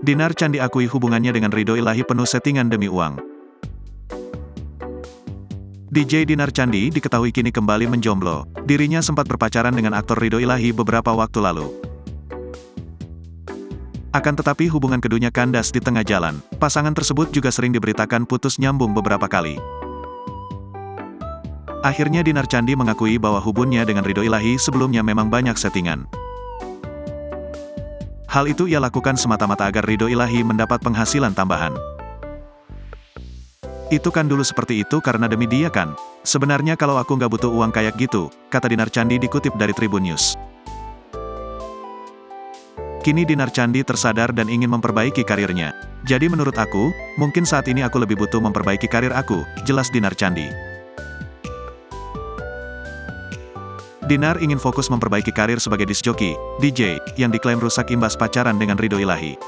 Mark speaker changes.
Speaker 1: Dinar Candi akui hubungannya dengan Ridho Ilahi penuh settingan demi uang. DJ Dinar Candi diketahui kini kembali menjomblo. Dirinya sempat berpacaran dengan aktor Ridho Ilahi beberapa waktu lalu. Akan tetapi hubungan keduanya kandas di tengah jalan. Pasangan tersebut juga sering diberitakan putus nyambung beberapa kali. Akhirnya Dinar Candi mengakui bahwa hubungannya dengan Ridho Ilahi sebelumnya memang banyak settingan. Hal itu ia lakukan semata-mata agar Ridho Ilahi mendapat penghasilan tambahan. Itu kan dulu seperti itu karena demi dia kan. Sebenarnya kalau aku nggak butuh uang kayak gitu, kata Dinar Candi dikutip dari Tribun News. Kini Dinar Candi tersadar dan ingin memperbaiki karirnya. Jadi menurut aku, mungkin saat ini aku lebih butuh memperbaiki karir aku, jelas Dinar Candi. Dinar ingin fokus memperbaiki karir sebagai disc joki, DJ, yang diklaim rusak imbas pacaran dengan Ridho Ilahi.